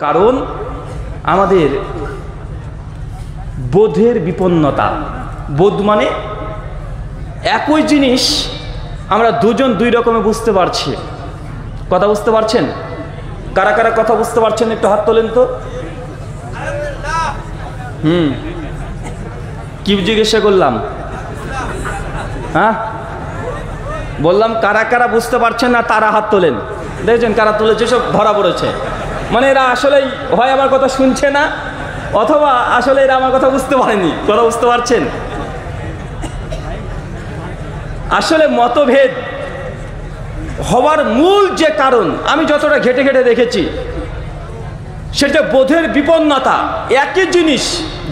কারণ আমাদের বোধের বিপন্নতা। বোধ মানে একই জিনিস আমরা দুজন দুই রকমে বুঝতে পারছি। কথা বুঝতে পারছেন? কারা কারা কথা বুঝতে পারছেন একটু হাত তোলেন তো। কি জিজ্ঞাসা করলাম? হ্যাঁ, বললাম কারা কারা বুঝতে পারছেন না তারা হাত তোলেন। দেখছেন কারা তুলেছে, সব ধরা পড়েছে। মানে এরা আসলেই হয় আমার কথা শুনছে না, অথবা আসলে এরা আমার কথা বুঝতে পারেনি। কথা বুঝতে পারছেন? আসলে মতভেদ হওয়ার মূল যে কারণ আমি যতটা ঘেটে ঘেটে দেখেছি, সেটা বোধের বিপন্নতা। একই জিনিস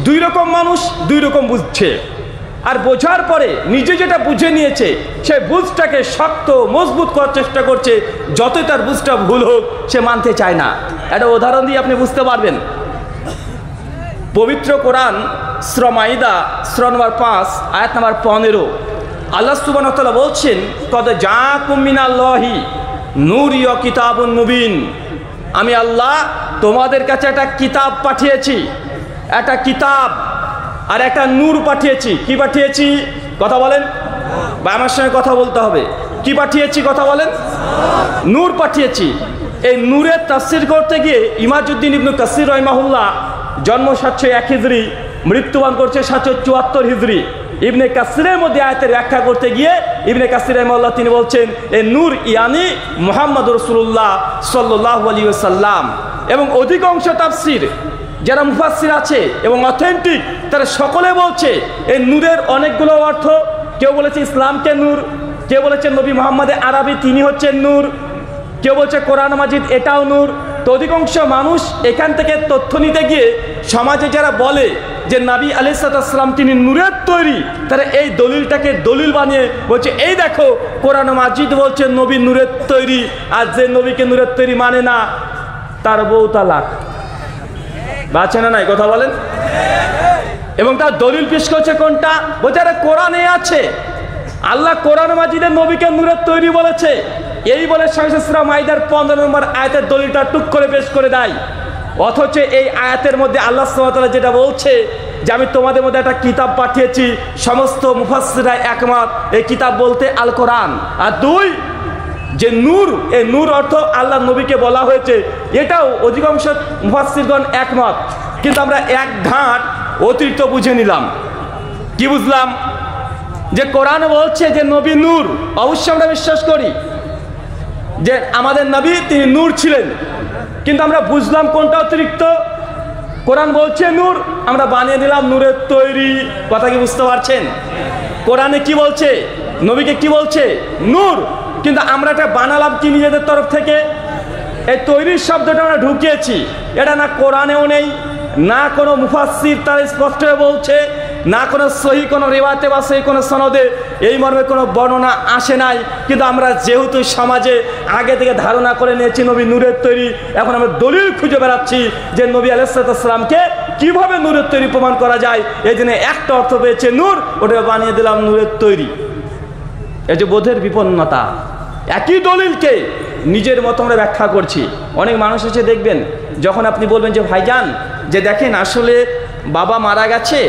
দুই রকম মানুষ দুই রকম বুঝছে, আর বোঝার পরে নিজে যেটা বুঝে নিয়েছে সে বুঝটাকে শক্ত মজবুত করার চেষ্টা করছে। যতই তার বুঝটা ভুল হোক সে মানতে চায় না। একটা উদাহরণ দিয়ে আপনি বুঝতে পারবেন। পবিত্র কোরআন সূরা মাইদা সূরা নম্বর 5 আয়াত নম্বর 15 আল্লাহ সুবহানাহু ওয়া তাআলা বলছেন, কদ জাআকুম মিনাল্লাহি নূরুন ওয়া কিতাবুন মুবিন। আমি আল্লাহ তোমাদের কাছে একটা কিতাব পাঠিয়েছি, একটা কিতাব আর একটা নূর পাঠিয়েছি। কি পাঠিয়েছি? কথা বলেন, বা আমার সঙ্গে কথা বলতে হবে। কি পাঠিয়েছি? কথা বলেন। নূর পাঠিয়েছি। এই নূরের তাফসীর করতে গিয়ে ইমাজউদ্দিন ইবনে কাসির রাহিমাহুল্লাহ, জন্ম 701 হিজরি, মৃত্যুবরণ করছে 774 হিজরি। ইবনে কাসিরের মধ্যে আয়াতের ব্যাখ্যা করতে গিয়ে ইবনে কাসির রাহিমাহুল্লাহ তিনি বলছেন, এই নূর ইয়ানি মুহাম্মদুর রাসূলুল্লাহ সাল্লাল্লাহু আলাইহি ওয়াসাল্লাম। এবং অধিকাংশ তাফসীর যারা মুফাসসির আছে এবং অথেন্টিক, তারা সকলে বলছে এই নূরের অনেকগুলো অর্থ। কেউ বলেছে ইসলামকে নূর, কেউ বলেছে নবী মুহাম্মদে আরবি তিনি হচ্ছেন নূর, কেউ বলছে কোরআন মাজিদ এটাও নূর। তো অধিকাংশ মানুষ এখান থেকে তথ্য নিতে গিয়ে সমাজে যারা বলে যে নবী আলাইহিস সালাম তিনি নূরের তৈরি, তারা এই দলিলটাকে দলিল বানিয়ে বলছে এই দেখো কোরআন মাজিদ বলছে নবী নূরের তৈরি, আর যে নবীকে নূরের তৈরি মানে না তার বউ তালাক। বাঁচে না নাই? কথা বলেন। এবং তার দলিল পেশ করছে কোনটা? বলছে আরে কোরআনে আছে, আল্লাহ কোরআন মাজিদে নবীকে নূরের তৈরি বলেছে। এই বলে সূরা মাইদার 15 নম্বর আয়াতের দলিলটা টুক করে পেশ করে দেয়। অথচ এই আয়াতের মধ্যে আল্লাহ সুবহানাহু ওয়া তাআলা যেটা বলছে যে আমি তোমাদের মধ্যে একটা কিতাব পাঠিয়েছি, সমস্ত মুফাসসিররা একমত এই কিতাব বলতে আল কোরআন। আর দুই, যে নূর, এই নূর অর্থ আল্লাহ নবীকে বলা হয়েছে, এটাও অধিকাংশ মুফাসসিরগণ একমত। কিন্তু আমরা এক ঘাট অতিরিক্ত বুঝে নিলাম। কি বুঝলাম? যে কোরআন বলছে যে নবী নূর, অবশ্যই আমরা বিশ্বাস করি যে আমাদের নবী তিনি নূর ছিলেন, কিন্তু আমরা বুঝলাম কোনটা অতিরিক্ত? কোরআন বলছে নূর, আমরা বানিয়ে দিলাম নূরের তৈরি। কথা কি বুঝতে পারছেন? কোরআনে কি বলছে, নবীকে কি বলছে? নূর। কিন্তু আমরা এটা বানালাম কি নিজেদের তরফ থেকে? এই তৈরির শব্দটা আমরা ঢুকিয়েছি। এটা না কোরআনেও নেই, না কোনো মুফাসসির তার স্পষ্ট বলছে, না কোনো সহি কোনো রিওয়ায়াতে বা সহি কোনো সনদে এই মর্মে কোনো বর্ণনা আসে নাই। কিন্তু আমরা যেহেতু সমাজে আগে থেকে ধারণা করে নিয়েছি নবী নূরের তৈরি, এখন আমরা দলিল খুঁজে বেড়াচ্ছি যে নবী আলাইহিস সালামকে কিভাবে নূরের তৈরি প্রমাণ করা যায়। এই জন্য একটা অর্থ পেয়েছে নূর, ওটা বানিয়ে দিলাম নূরের তৈরি। এই যে বোধের বিপন্নতা, একই দলিলকে নিজের মতো আমরা ব্যাখ্যা করছি। অনেক মানুষ এসে দেখবেন, যখন আপনি বলবেন যে ভাইজান যে দেখেন আসলে বাবা মারা গেছে,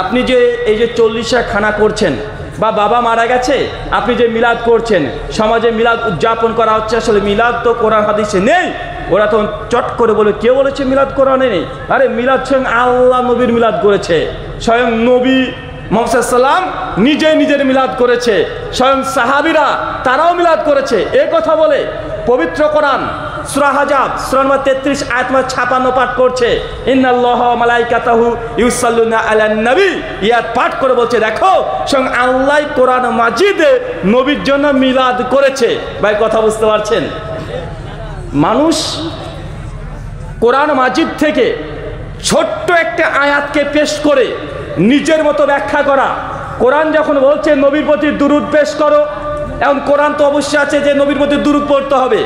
আপনি যে এই যে 40 খানা করছেন, বা বাবা মারা গেছে আপনি যে মিলাদ করছেন, সমাজে মিলাদ উদযাপন করা হচ্ছে, আসলে মিলাদ তো কোরআন হাদিসে নেই। ওরা তখন চট করে বলে, কে বলেছে মিলাদ কোরআনে নেই? আরে মিলাদ স্বয়ং আল্লাহ নবীর মিলাদ করেছে, স্বয়ং নবী মুহাম্মদ সাল্লাম নিজে নিজের মিলাদ করেছে, স্বয়ং সাহাবীরা তারাও মিলাদ করেছে। এই কথা বলে পবিত্র কোরআন সূরা হাজাব সূরা নম্বর 33 আয়াত নম্বর 56 পাঠ করছে, ইন্নাল্লাহা ওয়া মালাইকাতাহু ইউসাল্লুনা আলান নবী। ইয়াত পাঠ করে বলছে দেখো স্বয়ং আল্লাহ কোরআন মাজিদে নবীর জন্য মিলাদ করেছে। ভাই কথা বুঝতে পারছেন? মানুষ কোরআন মাজিদ থেকে ছোট্ট একটা আয়াতকে পেশ করে নিজের মতো ব্যাখ্যা করা। কোরআন যখন বলছে নবীর প্রতি দুরূদ পেশ করো, এখন কোরআন তো অবশ্যই আছে যে নবীর প্রতি দুরূদ পড়তে হবে,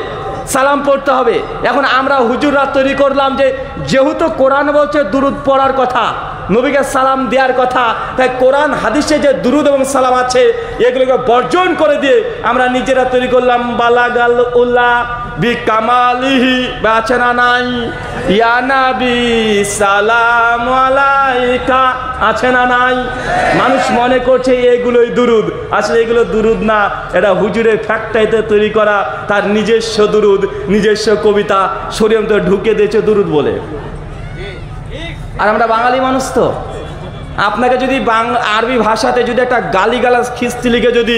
সালাম পড়তে হবে। এখন আমরা হুজুররা তৈরি করলাম যে যেহেতু কোরআন বলছে দুরূদ পড়ার কথা, নবীকে সালাম দেওয়ার কথা। তাই কোরআন হাদিসে যে দুরুদ এবং সালাম আছে এগুলোকে বর্জন করে দিয়ে আমরা নিজেরা তৈরি করলাম বালাগাল উল্লাহ বিকামালিহি, আছে না নাই? ইয়া নবী সালাম আলাইকা, আছে না নাই? মানুষ মনে করছে এগুলোই দুরুদ, আসলে এগুলো দুরুদ না, এটা হুজুরের ফ্যাক্টরিতে তৈরি করা তার নিজস্ব দুরুদ, নিজস্ব কবিতা শরীয়তে ঢুকে দিয়েছে দুরুদ বলে। আর আমরা বাঙালি মানুষ তো, আপনাকে যদি আরবি ভাষাতে যদি একটা গালিগালাজ খিস্তি লিখে যদি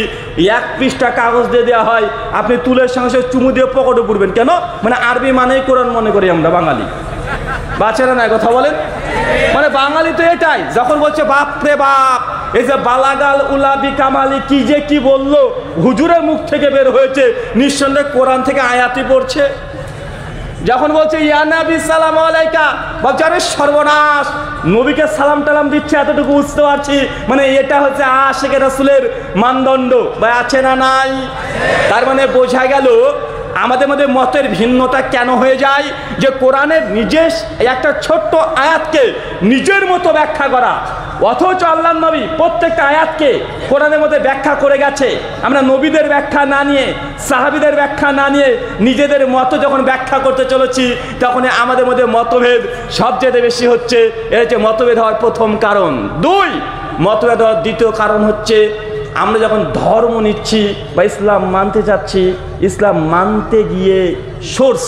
1 পৃষ্ঠা কাগজ দিয়ে দেওয়া হয়, আপনি তুলের সঙ্গে সঙ্গে চুমু দিয়ে পকেটে পুরবেন। কেন? মানে আরবি মানেই কোরআন মনে করি আমরা বাঙালি। বাচ্চারা না কথা বলেন, মানে বাঙালি তো এটাই। যখন বলছে বাপ রে বাপ, এই যে বালাগাল উলাবি কামালি কি যে কি বললো, হুজুরের মুখ থেকে বের হয়েছে, নিঃসন্দেহে কোরআন থেকে আয়াতি পড়ছে। যখন বলছে ইয়া নবী সালাম আলাইকা, বলছে আরে সর্বনাশ, নবীকে সালাম টালাম দিচ্ছে, এতটুকু বুঝতে পারছি, মানে এটা হচ্ছে আশিকে রাসূলের মানদণ্ড, বা আছে না নাই? তার মানে বোঝা গেল আমাদের মধ্যে মতের ভিন্নতা কেন হয়ে যায়, যে কোরআনের নিজের একটা ছোট্ট আয়াতকে নিজের মতো ব্যাখ্যা করা, অথচ আল্লাহর নবী প্রত্যেকটা আয়াতকে কোরআনের মধ্যে ব্যাখ্যা করে গেছে। আমরা নবীদের ব্যাখ্যা না নিয়ে, সাহাবীদের ব্যাখ্যা না নিয়ে নিজেদের মতো যখন ব্যাখ্যা করতে চলেছি, তখন আমাদের মধ্যে মতভেদ সবচেয়ে বেশি হচ্ছে। এর হচ্ছে মতভেদ হওয়ার প্রথম কারণ। 2, মতভেদ হওয়ার দ্বিতীয় কারণ হচ্ছে আমরা যখন ধর্ম নিচ্ছি বা ইসলাম মানতে যাচ্ছি, ইসলাম মানতে গিয়ে সোর্স,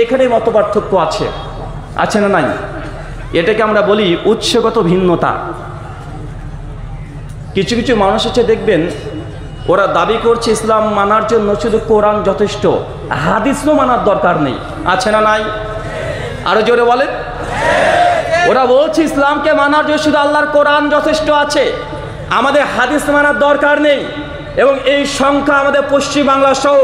এখানে মত পার্থক্য আছে, আছে না নাই? এটাকে আমরা বলি উৎসগত ভিন্নতা। কিছু কিছু মানুষ হচ্ছে দেখবেন, ওরা দাবি করছে ইসলাম মানার জন্য শুধু কোরআন যথেষ্ট, হাদিসও মানার দরকার নেই, আছে না নাই? আরো জোরে বলেন। ওরা বলছে ইসলামকে মানার জন্য শুধু আল্লাহর কোরআন যথেষ্ট আছে, আমাদের হাদিস মানার দরকার নেই। এবং এই সংখ্যা আমাদের পশ্চিমবাংলা সহ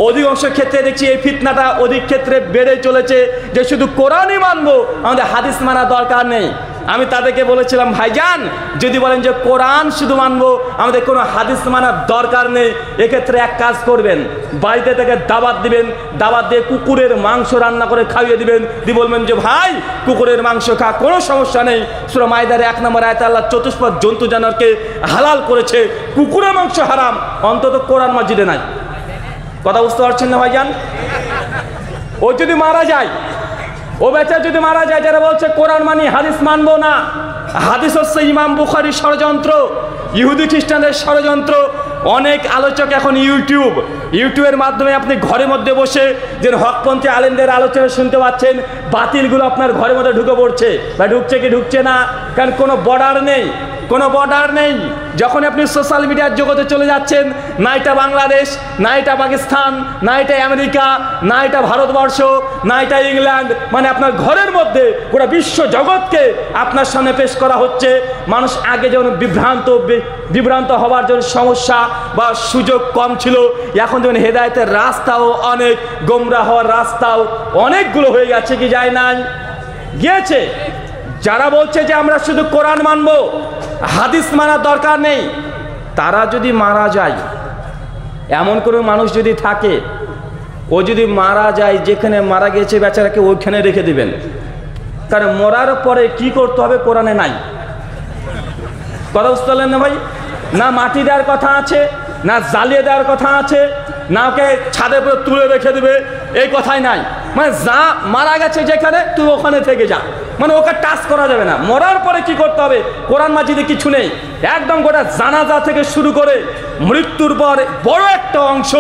অধিকাংশ ক্ষেত্রে দেখছি এই ফিতনাটা অধিক ক্ষেত্রে বেড়ে চলেছে, যে শুধু কোরআনই মানবো, আমাদের হাদিস মানার দরকার নেই। আমি তাদেরকে বলেছিলাম, ভাইজান যদি বলেন যে কোরআন শুধু মানবো, আমাদের কোনো হাদিস মানার দরকার নেই, এক্ষেত্রে এক কাজ করবেন, বাড়িতে থেকে দাওয়াত দিবেন, দাওয়াত দিয়ে কুকুরের মাংস রান্না করে খাইয়ে দিবেন, দিয়ে বলবেন যে ভাই কুকুরের মাংস খা, কোনো সমস্যা নেই। সূরা মাইদার 1 নম্বর আয়াতে আল্লাহ চতুষ্পদ জন্তু জানোয়ারকে হালাল করেছে, কুকুরের মাংস হারাম, অন্তত কোরআন মাজিদে নাই। কথা বুঝতে পারছেন না ভাইজান? ও যদি মারা যায়, ও বেচারা যদি মারা যায়, যারা বলছে কোরআন মানি হাদিস মানবো না, হাদিস হচ্ছে ইমাম বুখারীর ষড়যন্ত্র, ইহুদি খ্রিস্টানদের ষড়যন্ত্র। অনেক আলোচক এখন ইউটিউবের মাধ্যমে আপনি ঘরের মধ্যে বসে যে হকপন্থী আলেমদের আলোচনা শুনতে পাচ্ছেন, বাতিলগুলো আপনার ঘরের মধ্যে ঢুকে পড়ছে, বা ঢুকছে কি ঢুকছে না, কারণ কোনো বর্ডার নেই, কোনো বর্ডার নেই। যখন আপনি সোশ্যাল মিডিয়ার জগতে চলে যাচ্ছেন, না এটা বাংলাদেশ, না এটা পাকিস্তান, না এটা আমেরিকা, না এটা ভারতবর্ষ, না এটা ইংল্যান্ড, মানে আপনার ঘরের মধ্যে পুরো বিশ্ব জগৎকে আপনার সামনে পেশ করা হচ্ছে। মানুষ আগে যেমন বিভ্রান্ত হওয়ার জন্য সমস্যা বা সুযোগ কম ছিল, এখন যেমন হেদায়েতের রাস্তাও অনেক, গোমরা হওয়ার রাস্তাও অনেকগুলো হয়ে গেছে, কি যায় নাই? গিয়েছে। যারা বলছে যে আমরা শুধু কোরআন মানবো, হাদিস মানার দরকার নেই, তারা যদি মারা যায়, এমন কোনো মানুষ যদি থাকে, ও যদি মারা যায়, যেখানে মারা গেছে বেচারাকে ওইখানে রেখে দিবেন, কারণ মরার পরে কি করতে হবে কোরআনে নাই। কথা বুঝতে পারলেন না ভাই? না মাটি দেওয়ার কথা আছে, না জ্বালিয়ে দেওয়ার কথা আছে, না ওকে ছাদের উপরে তুলে রেখে দেবে, এই কথাই নাই। মানে যা মারা গেছে যেখানে, তুই ওখানে থেকে যা, মানে ওকে টাচ করা যাবে না। মরার পরে কি করতে হবে কোরআন মাজিদে কিছু নেই, একদম গোটা জানাজা থেকে শুরু করে মৃত্যুর পর বড় একটা অংশ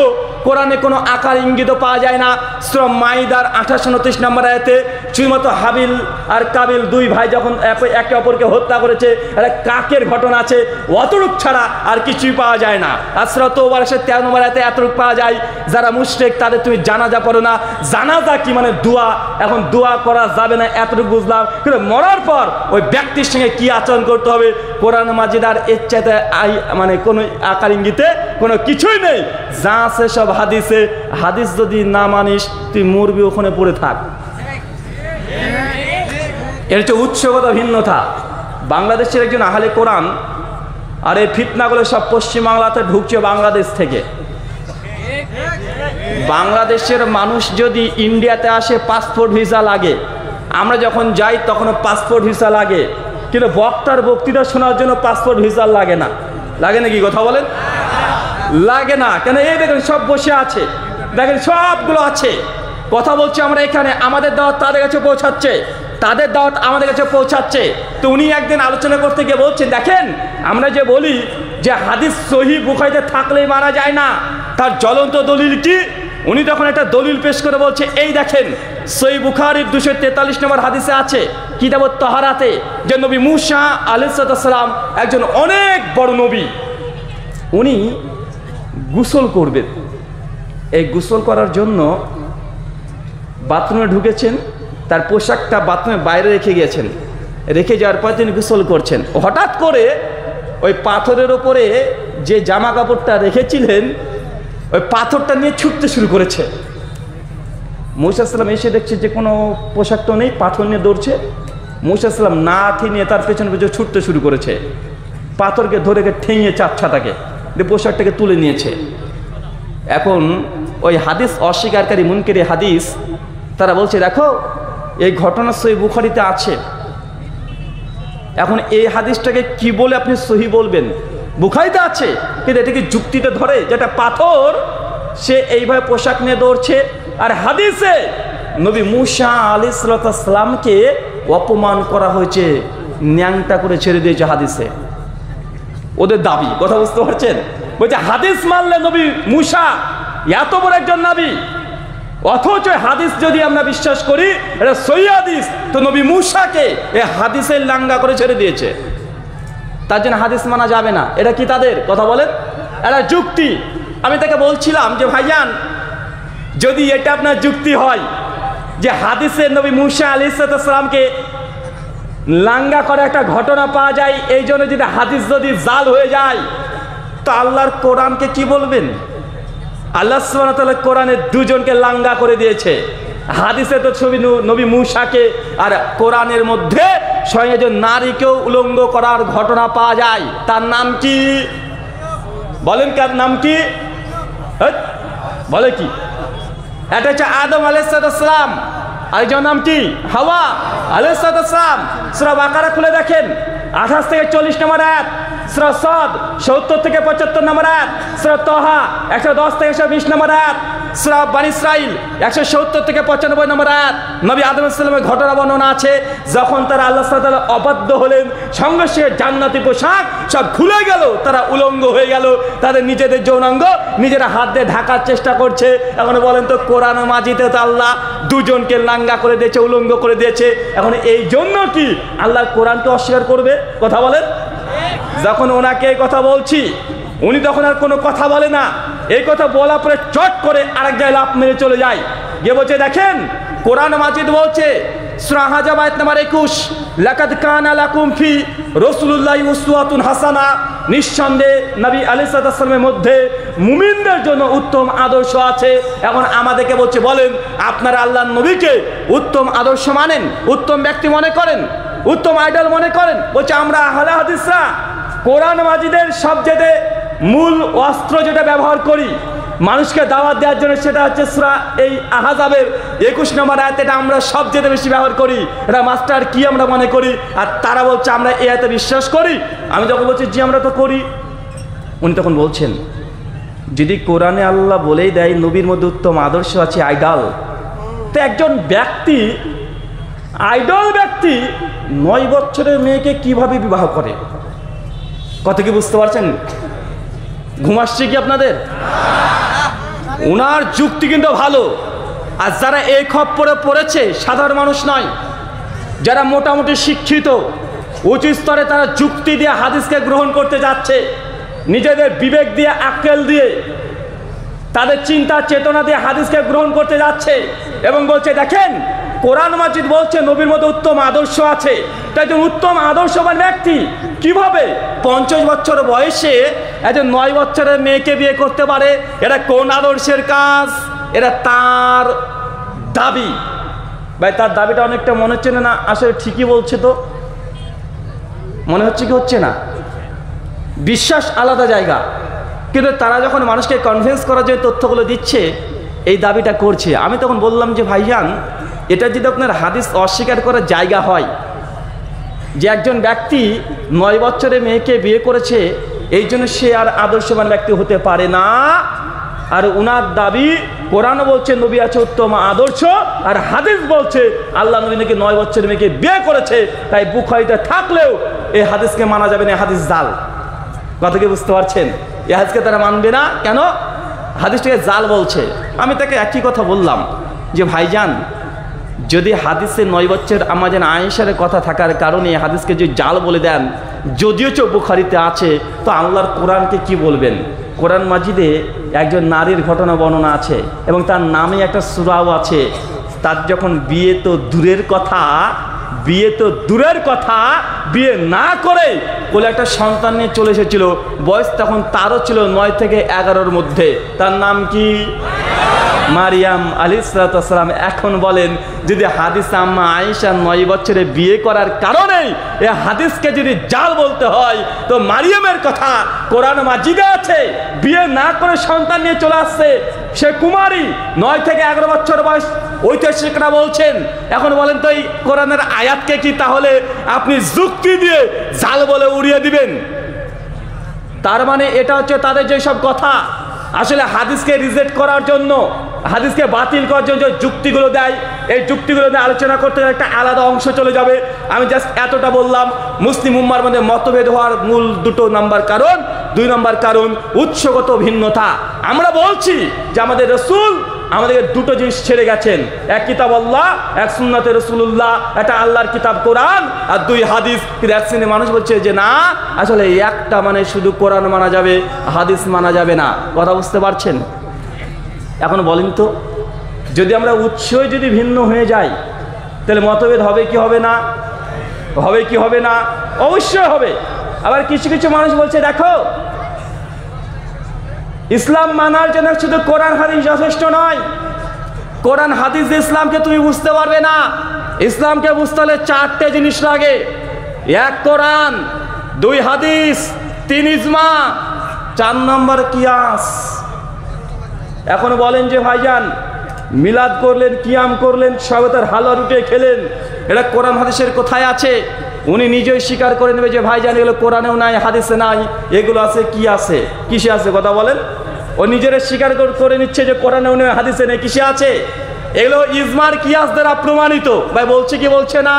কোরআনে কোনো আকার ইঙ্গিত পাওয়া যায় না। সূরা মাইদার 28-29 নম্বর আয়াতে শুধুমাত্র হাবিল আর কাবিল 2 ভাই যখন একে অপরকে হত্যা করেছে, একটা কাকের ঘটনা আছে, অতটুক ছাড়া আর কিছুই পাওয়া যায় না। আর সূরা তওবার 13 নম্বর আয়াতে এতটুক পাওয়া যায়, যারা মুশরিক তাদের তুমি জানাজা পড়ো না। জানাজা কি মানে দোয়া, এখন দোয়া করা যাবে না, এতটুকু বুঝলাম, কিন্তু মরার পর ওই ব্যক্তির সঙ্গে কি আচরণ করতে হবে কোরআন মাজিদ আর এর চাইতে মানে কোনো আকার ইঙ্গিতে কোনো কিছুই নেই। যা আছে সব হাদিসে। হাদিস যদি না মানিস, তুই মরবি, ওখানে পড়ে থাক। এর হচ্ছে উৎসগত ভিন্নতা। বাংলাদেশের একজন আহলে কোরআন, আর এই ফিতনাগুলো সব পশ্চিমবাংলাতে ঢুকছে বাংলাদেশ থেকে। বাংলাদেশের মানুষ যদি ইন্ডিয়াতে আসে পাসপোর্ট ভিসা লাগে, আমরা যখন যাই তখন পাসপোর্ট ভিসা লাগে, কিন্তু বক্তার বক্তৃতা শোনার জন্য পাসপোর্ট ভিসা লাগে না। লাগে নাকি কথা বলেন? লাগে না। কেন? এই দেখেন সব বসে আছে, দেখেন সবগুলো আছে, কথা বলছি আমরা এখানে, আমাদের দাওয়াত তাদের কাছে পৌঁছাচ্ছে, তাদের দাওয়াত আমাদের কাছে পৌঁছাচ্ছে। তো উনি একদিন আলোচনা করতে গিয়ে বলছেন, দেখেন আমরা যে বলি যে হাদিস সহিহ বুখারীতে থাকলেই মানা যায় না, তার জ্বলন্ত দলিল কি? উনি তখন একটা দলিল পেশ করে বলছে, এই দেখেন সহিহ বুখারীর 243 নম্বর হাদিসে আছে কিতাবুত তাহারাতে যে নবী মূসা আলাইহিস সালাম একজন অনেক বড় নবী, উনি গোসল করবেন। এই গোসল করার জন্য বাথরুমে ঢুকেছেন, তার পোশাকটা বাথরুমের বাইরে রেখে গিয়েছেন, রেখে যাওয়ার পর তিনি গোসল করছেন। হঠাৎ করে ওই পাথরের ওপরে যে জামা কাপড়টা রেখেছিলেন ওই পাথরটা নিয়ে ছুটতে শুরু করেছে। মূসা সালাম এসে দেখছে যে কোনো পোশাক তো নেই, পাথর নিয়ে দৌড়ছে। মূসা সালাম নাথি নিয়ে তার পেছনে পেছনে ছুটতে শুরু করেছে, পাথরকে ধরে ঠেঙিয়ে চাপছাটাকে পোশাকটাকে তুলে নিয়েছে। এখন ওই হাদিস অস্বীকারী মুনকিরে হাদিস তারা বলছে, দেখো এই ঘটনা সহিহ বুখারীতে আছে, এখন এই হাদিসটাকে কি বলে আপনি সহিহ বলবেন? বুখারীতে আছে কিন্তু এটাকে যুক্তিতে ধরে, যেটা পাথর সে এইভাবে পোশাক নিয়ে দৌড়ছে, আর হাদিসে নবী মূসা আলাইহিস সালামকে অপমান করা হয়েছে, ন্যাংটা করে ছেড়ে দিয়েছে হাদিসে। ওদের দাবি, কথা বুঝতে পারছেন? বলছে হাদিস মানলে নবী মূসা এত বড় একজন নবী, অথচ হাদিস যদি আমরা বিশ্বাস করি এটা সহিহ হাদিস, তো নবী মূসাকে এই হাদিসের লাঙ্গা করে ছেড়ে দিয়েছে, তার জন্য হাদিস মানা যাবে না। এটা কি তাদের কথা বলেন? এটা যুক্তি। আমি তাকে বলছিলাম যে ভাইজান, যদি এটা আপনার যুক্তি হয় যে হাদিসের নবী মূসা আলাইহিস সালামকে লাঙ্গা করে একটা ঘটনা পাওয়া যায়, এই জন্য যদি হাদিস যদি জাল হয়ে যায়, তো আল্লাহর কোরআনকে কি বলবেন? আল্লাহ সুবহানাহু ওয়া তাআলা কোরআনে দুজনকে লাঙ্গা করে দিয়েছে, হাদিসে তো ছবি নবী মূসাকে, আর কোরআনের মধ্যে স্বয়ং একজন নারীকেও উলঙ্গ করার ঘটনা পাওয়া যায়। তার নাম কি বলেন? কার নাম কি বলে? কি এটা হচ্ছে আদম আলাইহিস সালাম, আরেকজন নাম কি হাওয়া আলাইহিস সালাম। সূরা বাকারা খুলে দেখেন 28 থেকে 40 নম্বর আয়াত, সূরা সাদ 70 থেকে 75 নম্বর আয়াত, সূরা তাহা 110 থেকে 120 নম্বর আয়াত, সূরা বনী ইসরাইল 170 থেকে 95 নম্বর আয়াত। নবী আদম আলাইহিস সালামের ঘটনা বর্ণনা আছে, যখন তারা আল্লাহ সুবহানাহু ওয়া তাআলা অবাধ্য হলেন, সঙ্গে সঙ্গে জান্নাতি পোশাক সব খুলে গেল, তারা উলঙ্গ হয়ে গেল, তাদের নিজেদের যৌনাঙ্গ নিজেরা হাত দিয়ে ঢাকার চেষ্টা করছে। এখন বলেন তো কোরআন মাজিদে তো আল্লাহ দুজনকে লাঙ্গা করে দিয়েছে, উলঙ্গ করে দিয়েছে, এখন এই জন্য কি আল্লাহ কোরআনকে অস্বীকার করবে? কথা বলেন। যখন ওনাকে এই কথা বলছি, উনি তখন আর কোনো কথা বলে না, এই কথা বলার পরে চট করে আরেক জায়গায় লাফ মেরে চলে যায়, গিয়ে বলছে দেখেন কোরআন মাজিদ বলছে সূরা আহজাব আয়াত নাম্বার 21, লাকাদ কানা লাকুম ফি রাসূলিল্লাহি উসওয়াতুন হাসানা, নিঃসন্দেহে নবী আলাইহিস সালামের মধ্যে মুমিনদের জন্য উত্তম আদর্শ আছে। এখন আমাদেরকে বলছে, বলেন আপনারা আল্লাহর নবীকে উত্তম আদর্শ মানেন, উত্তম ব্যক্তি মনে করেন, উত্তম আইডল মনে করেন? বলছে আমরা আহলে হাদিসরা কোরআন মাজিদের সবচেয়ে মূল অস্ত্র যেটা ব্যবহার করি মানুষকে দাওয়াত দেওয়ার জন্য, সেটা হচ্ছে সূরা এই আহজাবের 21 নম্বর আয়াত, এটা আমরা সবচেয়ে বেশি ব্যবহার করি, এটা মাস্টার কি আমরা মনে করি। আর তারা বলছে আমরা এই আয়াতে বিশ্বাস করি। আমি যখন বলছি জি আমরা তো করি, উনি তখন বলছেন যদি কোরআনে আল্লাহ বলেই দেয় নবীর মধ্যে উত্তম আদর্শ আছে, আইডল, তো একজন ব্যক্তি আইডল ব্যক্তি 9 বছরের মেয়েকে কিভাবে বিবাহ করে? কত কি বুঝতে পারছেন? ঘুম আসছে কি আপনাদের? ওনার যুক্তি কিন্তু ভালো। আর যারা এই খপ্পরে পড়েছে সাধারণ মানুষ নয়, যারা মোটামুটি শিক্ষিত উচ্চ স্তরে, তারা যুক্তি দিয়ে হাদিসকে গ্রহণ করতে যাচ্ছে, নিজেদের বিবেক দিয়ে, আক্কেল দিয়ে, তাদের চিন্তা চেতনা দিয়ে হাদিসকে গ্রহণ করতে যাচ্ছে এবং বলছে দেখেন কোরআন মাজিদ বলছে নবীর মধ্যে উত্তম আদর্শ আছে, তাই একজন উত্তম আদর্শবান ব্যক্তি কিভাবে 50 বছর বয়সে একজন 9 বছরের মেয়েকে বিয়ে করতে পারে? এটা কোন আদর্শের কাজ? এটা তার দাবি। ভাই তার দাবিটা অনেকটা মনে হচ্ছে না আসলে ঠিকই বলছে, তো মনে হচ্ছে কি হচ্ছে না? বিশ্বাস আলাদা জায়গা, কিন্তু তারা যখন মানুষকে কনভিন্স করার জন্য তথ্যগুলো দিচ্ছে, এই দাবিটা করছে। আমি তখন বললাম যে ভাইজান, এটা যদি আপনার হাদিস অস্বীকার করার জায়গা হয়, যে একজন ব্যক্তি 9 বছরের মেয়েকে বিয়ে করেছে, এই জন্য সে আর আদর্শবান ব্যক্তি হতে পারে না। আর উনার দাবি কোরআন বলছে নবী আছে উত্তম আদর্শ, আর হাদিস বলছে আল্লাহ নবী নাকি 9 বছরের মেয়েকে বিয়ে করেছে, তাই বুখারীতে থাকলেও এই হাদিসকে মানা যাবে না, হাদিস জাল। কথা কি বুঝতে পারছেন? এই হাদিসকে তারা মানবে না কেন? হাদিসটাকে জাল বলছে। আমি তাকে একই কথা বললাম যে ভাইজান, যদি হাদিসে 9 বছর আমাদের আয়েশার কথা থাকার কারণে হাদিসকে যে জাল বলে দেন, যদিও বুখারীতে আছে, তো আল্লাহর কোরআনকে কি বলবেন? কোরআন মাজিদে একজন নারীর ঘটনা বর্ণনা আছে এবং তার নামে একটা সূরাও আছে। তার যখন বিয়ে তো দূরের কথা, বিয়ে না করে বলে একটা সন্তান নিয়ে চলে এসেছিল, বয়স তখন তারও ছিল 9 থেকে 11-র মধ্যে। তার নাম কি? মারিয়াম আলাইহিসসালাম। এখন বলেন, যদি হাদিস আম্মা আয়েশা 9 বছরে বিয়ে করার কারণে এই হাদিসকে যদি জাল বলতে হয়, তো মারিয়ামের কথা কোরআন মাজিদে আছে, বিয়ে না করে সন্তান নিয়ে চলে আসছে, সে কুমারী, 9 থেকে 11 বছর বয়স, ঐতিহাসিকরা বলছেন। এখন বলেন তো এই কোরআনের আয়াতকে কি তাহলে আপনি যুক্তি দিয়ে জাল বলে উড়িয়ে দিবেন? তার মানে এটা হচ্ছে তাদের যেসব কথা আসলে হাদিসকে রিজেক্ট করার জন্য, হাদিসকে বাতিল করার জন্য যে যুক্তিগুলো দেয়, এই যুক্তিগুলো নিয়ে আলোচনা করতে গেলে একটা আলাদা অংশ চলে যাবে। আমি জাস্ট এতটা বললাম, মুসলিম উম্মার মধ্যে মতভেদ হওয়ার মূল 2 নম্বর কারণ, 2 নম্বর কারণ উৎসগত ভিন্নতা। আমরা বলছি যে আমাদের রাসূল আমাদেরকে 2টো জিনিস ছেড়ে গেছেন, এক কিতাব আল্লাহ, এক সুন্নাতে রাসূলুল্লাহ, এটা আল্লাহর কিতাব কোরআন, আর 2 হাদিস। কিন্তু এক শ্রেণীর মানুষ বলছে যে না, আসলে একটা মানে শুধু কোরআন মানা যাবে, হাদিস মানা যাবে না। কথা বুঝতে পারছেন? এখন বলেন তো, যদি আমরা উৎসই যদি ভিন্ন হয়ে যাই, তাহলে মতভেদ হবে কি হবে না? হবে কি হবে না? অবশ্যই হবে। আবার কিছু কিছু মানুষ বলছে দেখো, ইসলাম মানার জন্য শুধু কোরআন হাদিস যথেষ্ট নয়, কোরআন হাদিস ইসলামকে তুমি বুঝতে পারবে না। ইসলামকে বুঝতে হলে 4টে জিনিস লাগে, 1 কোরআন, 2 হাদিস, 3 ইজমা, 4 নম্বর কিয়াস। এখন বলেন যে ভাইজান, মিলাদ করলেন, কিয়াম করলেন, সবে তার হালুয়া রুটে খেলেন, এটা কোরআন হাদিসের কোথায় আছে? উনি নিজেই স্বীকার করে নেবে যে ভাইজান এগুলো কোরআনেও নাই, হাদিসে নাই, এগুলো আছে কি আছে? কিসে আছে? কথা বলেন। ও নিজের স্বীকার করে নিচ্ছে যে কোরআনেও নেই, হাদিসে নেই, কিসে আছে? এগুলো ইজমার কিয়াস দ্বারা প্রমাণিত। ভাই বলছে কি বলছে না?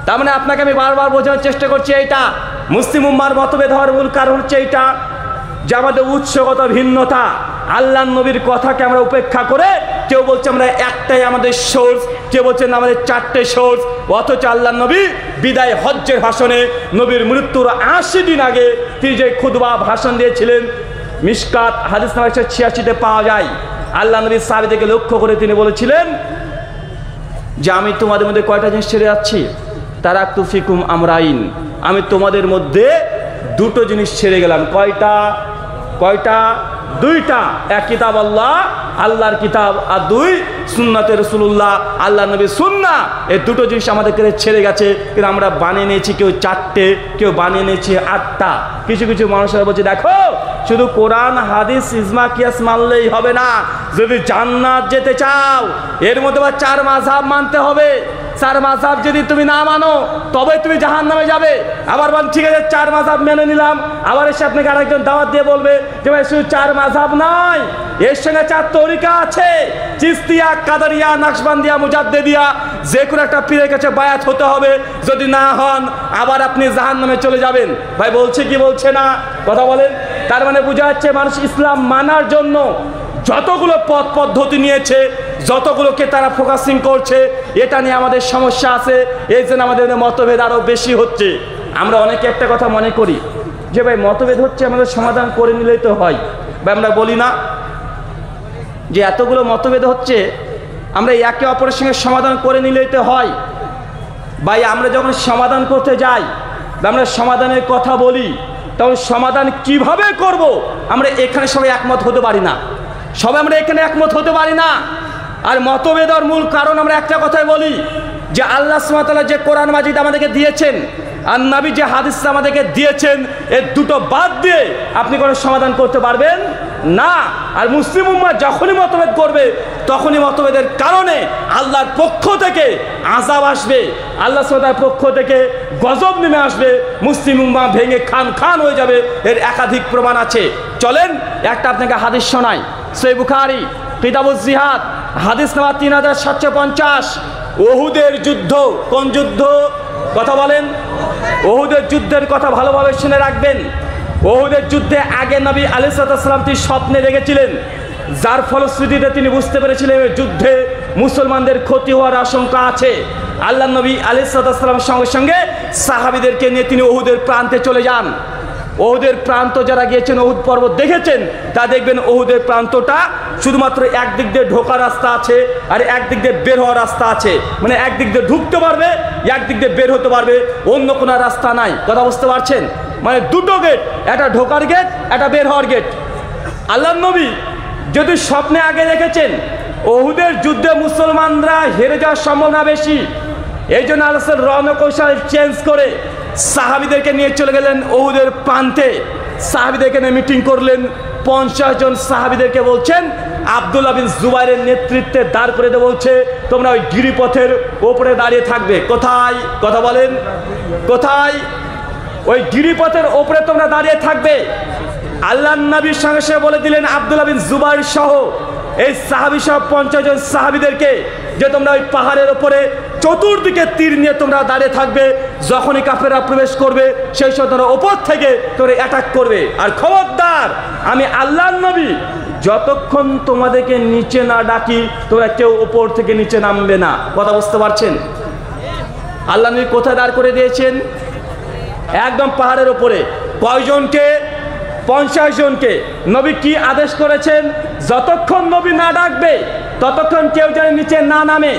তার মানে আপনাকে আমি বারবার বোঝানোর চেষ্টা করছি, এইটা মুসলিম উম্মার মতভেদ হওয়ার মূল কারণ হচ্ছে এইটা, যে আমাদের উৎসগত ভিন্নতা। আল্লাহ নবীর কথাকে আমরা উপেক্ষা করে কেউ বলছে আমরা একটাই আমাদের সোর্স, কেউ বলছেন আমাদের 4টে সোর্স। অথচ আল্লাহ নবী বিদায় হজ্জের ভাষণে, নবীর মৃত্যুর 80 দিন আগে তিনি যে খুতবা ভাষণ দিয়েছিলেন, মিশকাত হাদিস নাম্বার 186-তে পাওয়া যায়। আল্লাহ নবীর সাহাবীদেরকে লক্ষ্য করে তিনি বলেছিলেন যে আমি তোমাদের মধ্যে কয়টা জিনিস ছেড়ে যাচ্ছি? তারাকতু ফিকুম আমরাইন, আমি তোমাদের মধ্যে 2টো জিনিস ছেড়ে গেলাম। কয়টা? 2টা। 1 কিতাব আল্লাহ, আল্লাহর কিতাব, আর 2 সুন্নাতে রাসূলুল্লাহ, আল্লাহ নবীর সুন্নাহ। এই 2টো জিনিস আমাদেরকে ছেড়ে গেছে, কিন্তু আমরা বানিয়ে নিয়েছি কেউ 4টে, কেউ বানিয়ে নিয়েছি 8টা। কিছু কিছু মানুষরা বলছে দেখো, শুধু কোরআন হাদিস ইজমা কিয়াস মানলেই হবে না, যদি জান্নাত যেতে চাও এর মধ্যে 4 মাযহাব মানতে হবে। 4 মাযহাব যদি তুমি না মানো তবে তুমি জাহান্নামে যাবে। আবার বল ঠিক আছে 4 মাযহাব মেনে নিলাম, আবার এসে আপনাকে আরেকজন দাওয়াত দিয়ে বলবে যে ভাই শুধু 4 মাযহাব নয়, এর সঙ্গে 4 তরিকা আছে, চিশতিয়া, কাদরিয়া, নাকশবন্দিয়া, মুজাদ্দিদিয়া, যে কোনো একটা পীরের কাছে বায়াত হতে হবে, যদি না হন আবার আপনি জাহান্নামে চলে যাবেন। ভাই বলছে কি বলছে না? কথা বলেন। তার মানে বোঝা যাচ্ছে মানুষ ইসলাম মানার জন্য যতগুলো পথ পদ্ধতি নিয়েছে, যতগুলোকে তারা ফোকাসিং করছে, এটা নিয়ে আমাদের সমস্যা আছে। এই জন্য আমাদের মতভেদ আরও বেশি হচ্ছে। আমরা অনেকে একটা কথা মনে করি যে ভাই মতভেদ হচ্ছে, আমাদের সমাধান করে নিলেই তো হয়। ভাই আমরা বলি না যে এতগুলো মতভেদ হচ্ছে, আমরা একে অপরের সঙ্গে সমাধান করে নিলেই তো হয়। ভাই আমরা যখন সমাধান করতে যাই বা আমরা সমাধানের কথা বলি, তখন সমাধান কিভাবে করব আমরা এখানে সবাই একমত হতে পারি না। আমরা এখানে একমত হতে পারি না। আর মতভেদের মূল কারণ আমরা একটা কথাই বলি যে আল্লাহ সুবহানাহু ওয়া তাআলা যে কোরআন মাজিদ আমাদেরকে দিয়েছেন আর নবী যে হাদিস আমাদেরকে দিয়েছেন, এই 2টো বাদ দিয়ে আপনি কোনো সমাধান করতে পারবেন না। আর মুসলিম উম্মাহ যখনই মতভেদ করবে তখনই মতভেদের কারণে আল্লাহর পক্ষ থেকে আযাব আসবে, আল্লাহ সুবহানাহু ওয়া তাআলার পক্ষ থেকে গজব নেমে আসবে, মুসলিম উম্মাহ ভেঙে খান খান হয়ে যাবে। এর একাধিক প্রমাণ আছে। চলেন একটা আপনাকে হাদিস শোনাই। সহিহ বুখারী কিতাবুজ জিহাদ হাদিস নাম্বার 3750। উহুদের যুদ্ধ, কোন যুদ্ধ কথা বলেন? উহুদের যুদ্ধের কথা ভালোভাবে শুনে রাখবেন। উহুদের যুদ্ধে আগে নবী আলাইহিস সালাম তিনি স্বপ্নে দেখেছিলেন, যার ফলশ্রুতিতে তিনি বুঝতে পেরেছিলেন এই যুদ্ধে মুসলমানদের ক্ষতি হওয়ার আশঙ্কা আছে। আল্লাহ নবী আলাইহিস সালামের সঙ্গে সঙ্গে সাহাবীদেরকে নিয়ে তিনি উহুদের প্রান্তে চলে যান। উহুদের প্রান্ত যারা গিয়েছেন, উহুদ পর্বত দেখেছেন, তা দেখবেন উহুদের প্রান্তটা শুধুমাত্র একদিক দিয়ে ঢোকার রাস্তা আছে আর একদিক দিয়ে বের হওয়ার রাস্তা আছে। মানে একদিক দিয়ে ঢুকতে পারবে, একদিক দিয়ে বের হতে পারবে, অন্য কোনো রাস্তা নাই। কথা বুঝতে পারছেন? মানে দুটো গেট, একটা ঢোকার গেট, একটা বের হওয়ার গেট। আল্লাহ নবী যদি স্বপ্নে আগে দেখেছেন উহুদের যুদ্ধে মুসলমানরা হেরে যাওয়ার সম্ভাবনা বেশি, এই জন্য আল্লাহ রণকৌশল চেঞ্জ করে সাহাবীদেরকে নিয়ে চলে গেলেন উহুদের প্রান্তে। সাহাবীদেরকে নিয়ে মিটিং করলেন। 50 জন সাহাবীদেরকে বলছেন আব্দুল্লাহ বিন জুবাইরের নেতৃত্বে দাঁড় করে দিয়ে বলছে তোমরা ওই গিরিপথের ওপরে দাঁড়িয়ে থাকবে। কোথায়? কথা বলেন, কোথায়? ওই গিরিপথের ওপরে তোমরা দাঁড়িয়ে থাকবে। আল্লাহর নবীর সঙ্গে সঙ্গে বলে দিলেন আব্দুল্লাহ বিন জুবাইর সহ এই সাহাবী সহ 50 জন সাহাবীদেরকে যে তোমরা ওই পাহাড়ের ওপরে চতুর্দিকে তীর নিয়ে তোমরা দাঁড়িয়ে থাকবে। যখনই কাফেররা প্রবেশ করবে সেই সময় তোমরা ওপর থেকে তোমরা অ্যাটাক করবে। আর খবরদার, আমি আল্লাহর নবী যতক্ষণ তোমাদেরকে নিচে না ডাকি তোমরা কেউ ওপর থেকে নিচে নামবে না। কথা বুঝতে পারছেন? আল্লাহ নবী কোথায় দাঁড় করে দিয়েছেন? একদম পাহাড়ের ওপরে। কয়জনকে? 50 জনকে। নবী কি আদেশ করেছেন? যতক্ষণ নবী না ডাকবে ততক্ষণ কেউ যেন নিচে না নামে।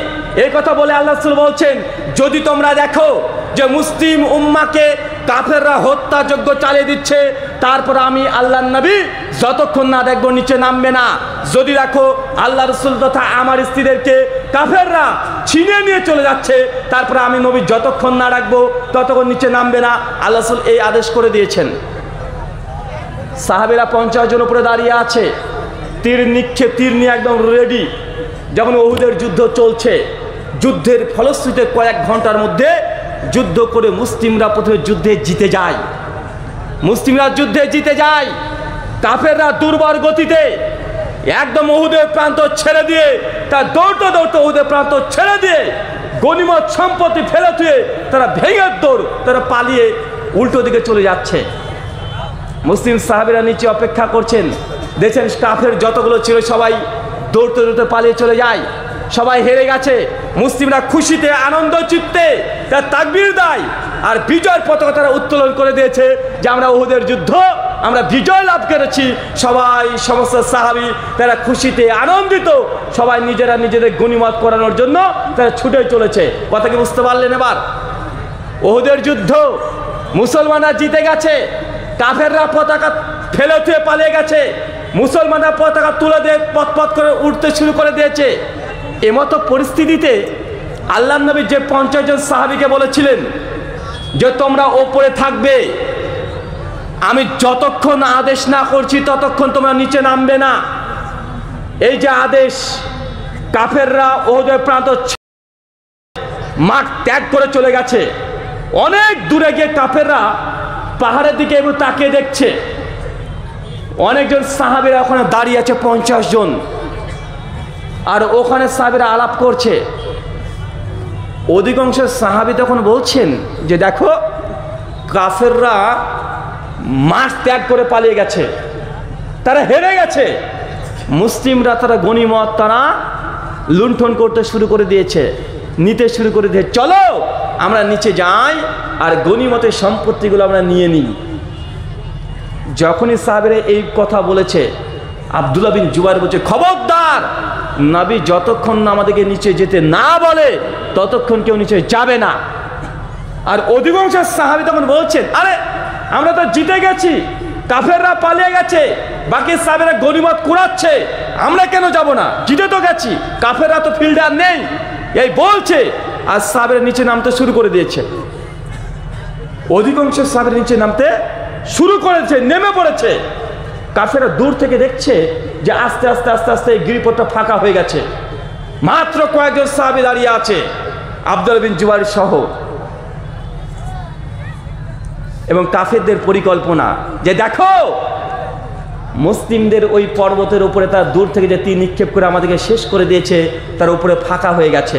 এই কথা বলে আল্লাহ রাসূল বলছেন যদি তোমরা দেখো যে মুসলিম উম্মাহকে কাফেররা হত্যাযজ্ঞ চালিয়ে দিচ্ছে, তারপর আমি আল্লাহর নবী যতক্ষণ না দেখবো নিচে নামবে না। যদি দেখো আল্লাহ রাসূল তথা আমার স্ত্রীদেরকে কাফেররা ছিনিয়ে নিয়ে চলে যাচ্ছে, তারপরে আমি নবী যতক্ষণ না ডাকবো ততক্ষণ নিচে নামবে না। আল্লাহ রাসূল এই আদেশ করে দিয়েছেন। সাহাবীরা 50 জন উপরে দাঁড়িয়ে আছে, তীর নিয়ে একদম রেডি। যেমন উহুদের যুদ্ধ চলছে, যুদ্ধের ফলশ্রুতিতে কয়েক ঘন্টার মধ্যে যুদ্ধ করে মুসলিমরা প্রথমে যুদ্ধে জিতে যায়। মুসলিমরা যুদ্ধে জিতে যায়। কাফেররা দুর্বার গতিতে একদম উহুদের প্রান্ত ছেড়ে দিয়ে, তার দৌড়তে দৌড়তে উহুদের প্রান্ত ছেড়ে দিয়ে গনিমত সম্পত্তি ফেলে দিয়ে তারা ভেঙে দৌড়, তারা পালিয়ে উল্টো দিকে চলে যাচ্ছে। মুসলিম সাহাবীরা নিচে অপেক্ষা করছেন। দেখছেন কাফের যতগুলো ছিল সবাই দৌড়তে দৌড়তে পালিয়ে চলে যায়। সবাই হেরে গেছে। মুসলিমরা খুশিতে আনন্দ চিত্তে তার তাকবীর দেয় আর বিজয়ের পতাকা তারা উত্তোলন করে দিয়েছে যে আমরা উহুদের যুদ্ধ আমরা বিজয় লাভ করেছি। সবাই সমস্ত সাহাবী তারা খুশিতে আনন্দিত, সবাই নিজেরা নিজেদের গনিমত করানোর জন্য তারা ছুটে চলেছে। কথা কি বুঝতে পারলেন? এবার উহুদের যুদ্ধ মুসলমানরা জিতে গেছে, কাফেররা পতাকা ফেলে থুয়ে পালিয়ে গেছে, মুসলমানরা পতাকা তুলে দিয়ে পথ করে উঠতে শুরু করে দিয়েছে। এমতো পরিস্থিতিতে আল্লাহর নবী যে 50 জন সাহাবীকে বলেছিলেন যে তোমরা ওপরে থাকবে, আমি যতক্ষণ আদেশ না করছি ততক্ষণ তোমরা নিচে নামবে না, এই যে আদেশ, কাফেররা ওদের প্রান্ত মাঠ ত্যাগ করে চলে গেছে। অনেক দূরে গিয়ে কাফেররা পাহাড়ের দিকে এবার তাকিয়ে দেখছে। অনেকজন সাহাবীরা ওখানে দাঁড়িয়ে আছে, 50 জন, আর ওখানে সাহাবীরা আলাপ করছে। অধিকাংশ সাহাবী তখন বলছেন যে দেখো কাফেররা মাঠ ত্যাগ করে পালিয়ে গেছে, তারা হেরে গেছে। মুসলিমরা তারা গনিমত তারা লুণ্ঠন করতে শুরু করে দিয়েছে, নিতে শুরু করে দিয়েছে। চলো আমরা নিচে যাই আর গনিমতের সম্পত্তিগুলো আমরা নিয়ে নিই। যখনই সাহাবীরা এই কথা বলেছে, আব্দুল্লাহ বিন জুবাইর বলছে খবরদার, নবী যতক্ষণ না আমাদেরকে নিচে যেতে না বলে ততক্ষণ কেউ নিচে যাবে না। আর অধিকাংশ সাহাবী তখন বলছেন আরে আমরা তো জিতে গেছি, কাফেররা পালিয়ে গেছে, বাকি সাহাবীরা গনিমত কুড়াচ্ছে, আমরা কেন যাব না? জিতে তো গেছি, কাফেররা তো ফিল্ডে আর নেই, এই বলছে। আর সাহাবীরা নিচে নামতে শুরু করে দিয়েছে। অধিকাংশ সাহাবীরা নিচে নামতে শুরু করেছে, নেমে পড়েছে। কাফেররা দূর থেকে দেখছে যে আস্তে আস্তে আস্তে আস্তে এই গিরিপথটা ফাঁকা হয়ে গেছে, মাত্র কয়েকজন সাহাবী দাঁড়িয়ে আছে, আব্দুল্লাহ বিন জুবাইর সহ। এবং কাফেরদের পরিকল্পনা যে দেখো মুসলিমদের ওই পর্বতের উপরে তার দূর থেকে যে তীর নিক্ষেপ করে আমাদেরকে শেষ করে দিয়েছে, তার উপরে ফাঁকা হয়ে গেছে,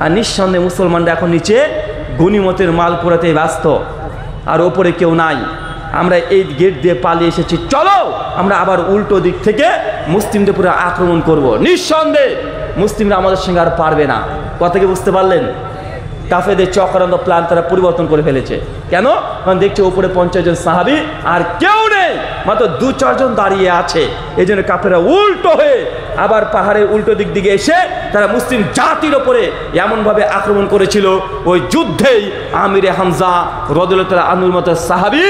আর নিঃসন্দেহে মুসলমানরা এখন নিচে গনিমতের মাল পোড়াতে ব্যস্ত, আর ওপরে কেউ নাই। আমরা এই গেট দিয়ে পালিয়ে এসেছি, চলো আমরা আবার উল্টো দিক থেকে মুসলিমদের পুরো আক্রমণ করব। নিঃসন্দেহে মুসলিমরা আমাদের সঙ্গে আর পারবে না। কথা কি বুঝতে পারলেন? কাফেরদের চক্রান্ত প্ল্যান তারা পরিবর্তন করে ফেলেছে। কেন? কারণ দেখছে উপরে 50 জন সাহাবী আর কেউ নেই, মাত্র 2-4 জন দাঁড়িয়ে আছে। এই জন্য কাফেররা উল্টো হয়ে আবার পাহাড়ের উল্টো দিক দিকে এসে তারা মুসলিম জাতির ওপরে এমনভাবে আক্রমণ করেছিল, ওই যুদ্ধেই আমিরে হামজা রাদিয়াল্লাহু তাআলা আনহুর মতো সাহাবী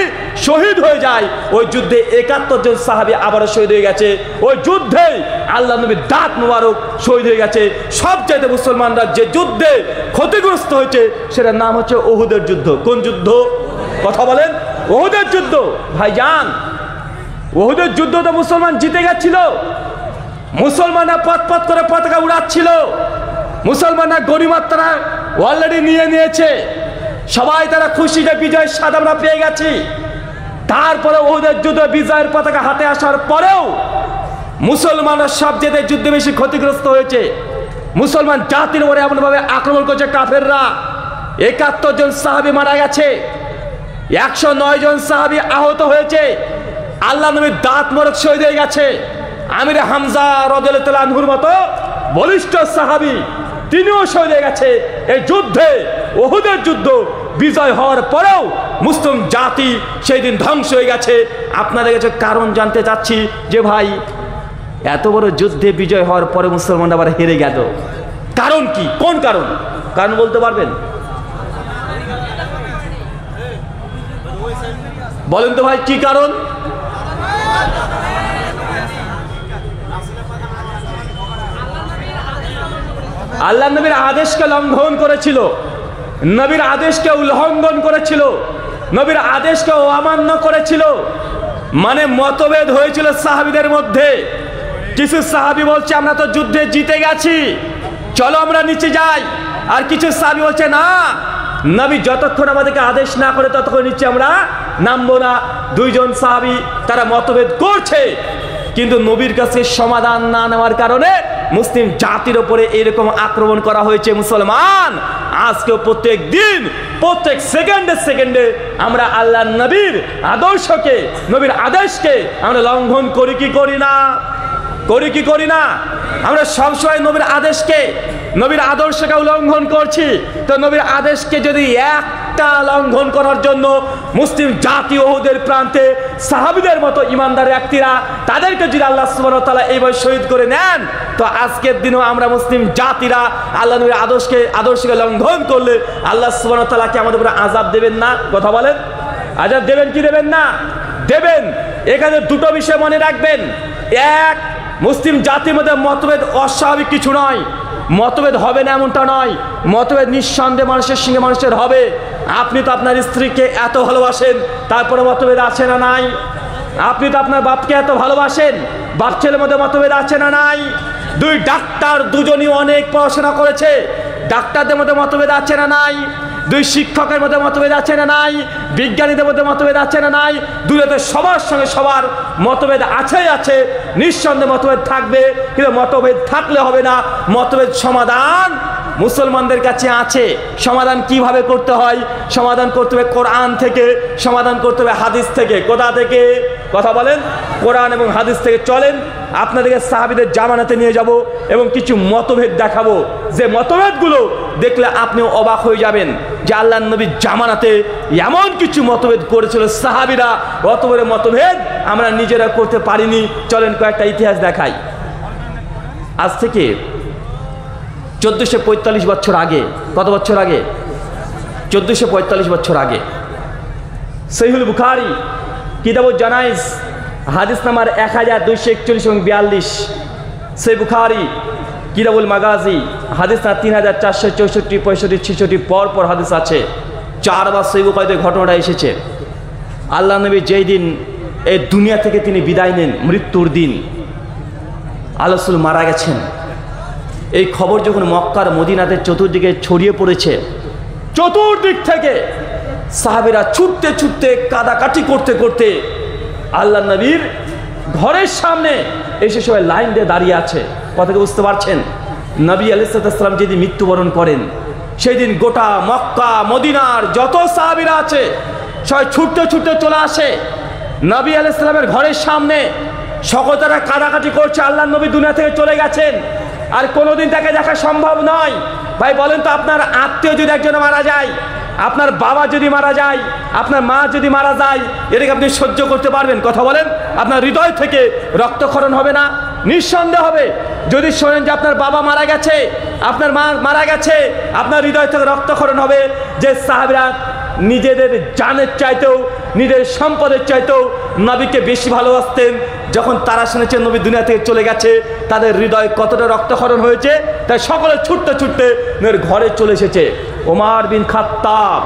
শহীদ হয়ে যায়। ওই যুদ্ধে 71 জন সাহাবী আবারও শহীদ হয়ে গেছে। ওই যুদ্ধেই আল্লাহ নবীর দাঁত মোবারক শহীদ হয়ে গেছে। সবচাইতে মুসলমানরা যে যুদ্ধে ক্ষতিগ্রস্ত হয়েছে সেটার নাম হচ্ছে উহুদের যুদ্ধ। কোন যুদ্ধ? কথা বলেন। উহুদের যুদ্ধ। ভাইজান, উহুদের যুদ্ধ তো মুসলমান জিতে গেছিল। মুসলমানরা পথ করে পতাকা উড়াচ্ছিল, মুসলমানরা গনিমত তারা অলরেডি নিয়ে নিয়েছে, সবাই তারা খুশি যে বিজয়ের স্বাদ আমরা পেয়ে গেছি। তারপরে উহুদের যুদ্ধ বিজয়ের পতাকা হাতে আসার পরেও মুসলমানরা সবচেয়ে যুদ্ধে বেশি ক্ষতিগ্রস্ত হয়েছে। মুসলমান জাতির উপরে এমনভাবে আক্রমণ করছে কাফেররা। 71 জন সাহাবী মারা গেছে, 109 জন সাহাবী আহত হয়েছে, আল্লাহ নবীর দাঁত মোবারক শহীদ হয়ে গেছে। আমির হামজা রাদিয়াল্লাহু তাআলা আনহুর মতো বলিষ্ঠ সাহাবী তিনিও শহীদ হয়ে গেছে। এই যুদ্ধে, উহুদের যুদ্ধ বিজয় হওয়ার পরেও মুসলিম জাতি সেই দিন ধ্বংস হয়ে গেছে। আপনাদের কাছে কারণ জানতে চাচ্ছি যে ভাই, এত বড় যুদ্ধে বিজয় হওয়ার পরে মুসলমানরা আবার হেরে গেল, কারণ কি? কোন কারণ? কারণ বলতে পারবেন? বলেন তো ভাই, কি কারণ? আল্লাহ নবীর আদেশকে লঙ্ঘন করেছিল, নবীর আদেশকে উল্লঙ্ঘন করেছিল, নবীর আদেশকে অমান্য করেছিল। মানে মতভেদ হয়েছিল সাহাবীদের মধ্যে। কিছু সাহাবী বলছে আমরা তো যুদ্ধে জিতে গেছি, চলো আমরা নিচে যাই। আর কিছু সাহাবী বলছে না, নবী যতক্ষণ আমাদেরকে আদেশ না করে ততক্ষণ নিচে আমরা নামবো না। 2 জন সাহাবী তারা মতভেদ করছে, কিন্তু নবীর কাছে সমাধান না নেওয়ার কারণে মুসলিম জাতির উপরে এরকম আক্রমণ করা হয়েছে। মুসলমান আজকে প্রত্যেক দিন, প্রত্যেক সেকেন্ডে আমরা আল্লাহ নবীর আদর্শকে, নবীর আদেশকে আমরা লঙ্ঘন করি কি করি না? করি কি করি না? আমরা সবসময় নবীর আদেশকে, নবীর আদর্শকে উল্লঙ্ঘন করছি। তো নবীর আদেশকে যদি একটা লঙ্ঘন করার জন্য মুসলিম জাতি উহুদের প্রান্তে সাহাবীদের মতো ইমানদার ব্যক্তিরা তাদেরকে যদি আল্লাহ সুবহানাহু ওয়া তাআলা এইভাবে শহীদ করে নেন, তো আজকের দিনেও আমরা মুসলিম জাতিরা আল্লাহ নবীর আদর্শকে লঙ্ঘন করলে আল্লাহ সুবহানাহু ওয়া তাআলা কি আমাদের উপরে আযাব দেবেন না? কথা বলেন। আযাব দেবেন কি দেবেন না? দেবেন। এখানে দুটো বিষয় মনে রাখবেন। এক, মুসলিম জাতির মধ্যে মতভেদ অস্বাভাবিক কিছু নয়, মতভেদ হবে না এমনটা নয়। মতভেদ নিঃসন্দেহে মানুষের সঙ্গে মানুষের হবে। আপনি তো আপনার স্ত্রীকে এত ভালোবাসেন, তারপরে মতভেদ আছে না নাই? আপনি তো আপনার বাপকে এত ভালোবাসেন, বাপ ছেলের মধ্যে মতভেদ আছে না নাই? 2 ডাক্তার, দুজনই অনেক পড়াশোনা করেছে, ডাক্তারদের মধ্যে মতভেদ আছে না নাই? 2 শিক্ষকের মধ্যে মতভেদ আছে না নাই? বিজ্ঞানীদের মধ্যে মতভেদ আছে না নাই? দুনিয়াতে সবার সঙ্গে সবার মতভেদ আছে। নিঃসন্দেহে মতভেদ থাকবে, কিন্তু মতভেদ থাকলে হবে না। মতভেদ সমাধান মুসলমানদের কাছে আছে। সমাধান কিভাবে করতে হয়? সমাধান করতে হবে কোরআন থেকে, সমাধান করতে হবে হাদিস থেকে। কোথা থেকে? কথা বলেন। কোরআন এবং হাদিস থেকে। চলেন আপনাদেরকে সাহাবীদের জামানাতে নিয়ে যাব এবং কিছু মতভেদ দেখাবো, যে মতভেদগুলো দেখলে আপনিও অবাক হয়ে যাবেন যে আল্লাহর নবীর জামানাতে এমন কিছু মতভেদ করেছিল সাহাবীরা। অত বড় মতভেদ আমরা নিজেরা করতে পারিনি। চলেন কয়েকটা ইতিহাস দেখাই। আজ থেকে 1445 বছর আগে, কত বছর আগে? 1445 বছর আগে সহিহুল বুখারী কিতাবুল জানাইজ হাদিস নাম্বার 1241 এবং 42, সহিহ বুখারী কিতাবুল মাগাজি হাদিস না 3464, 65, 66 পর হাদিস আছে। 4বার সহিহ বুখারীতে ঘটনাটা এসেছে। আল্লাহ নবী যেই দিন এই দুনিয়া থেকে তিনি বিদায় নেন মৃত্যুর দিন। আল্লাহ রাসূল মারা গেছেন। এই খবর যখন মক্কার মদিনাতে চতুর্দিকে ছড়িয়ে পড়েছে, চতুর্দিক থেকে সাহাবীরা ছুটতে ছুটতে কাদাকাটি করতে করতে আল্লাহ নবীর ঘরের সামনে এসে সবাই লাইন দিয়ে দাঁড়িয়ে আছে। কথাকে বুঝতে পারছেন? নবী আলাইহিস সালাম যেদিন মৃত্যুবরণ করেন সেই দিন গোটা মক্কা মদিনার যত সাহাবীরা আছে সবাই ছুটতে ছুটতে চলে আসে নবী আলাইহিস সালামের ঘরের সামনে। সকল তারা কাদাকাটি করছে, আল্লাহ নবী দুনিয়া থেকে চলে গেছেন, আর কোনোদিন তাকে দেখা সম্ভব নয়। ভাই বলেন তো, আপনার আত্মীয় যদি একজন মারা যায়, আপনার বাবা যদি মারা যায়, আপনার মা যদি মারা যায়, এটাকে আপনি সহ্য করতে পারবেন? কথা বলেন। আপনার হৃদয় থেকে রক্তক্ষরণ হবে না? নিঃসন্দেহ হবে। যদি শোনেন যে আপনার বাবা মারা গেছে, আপনার মা মারা গেছে, আপনার হৃদয় থেকে রক্তক্ষরণ হবে। যে সাহাবীরা নিজেদের জানের চাইতেও নিজের সম্পদের চাইতেও নবীকে বেশি ভালোবাসতেন, যখন তারা শুনেছেন নবী দুনিয়া থেকে চলে গেছে, তাদের হৃদয় কতটা রক্তক্ষরণ হয়েছে, তাই সকলে ছুটতে ছুটতে ঘরে চলে এসেছে। ওমর বিন খাত্তাব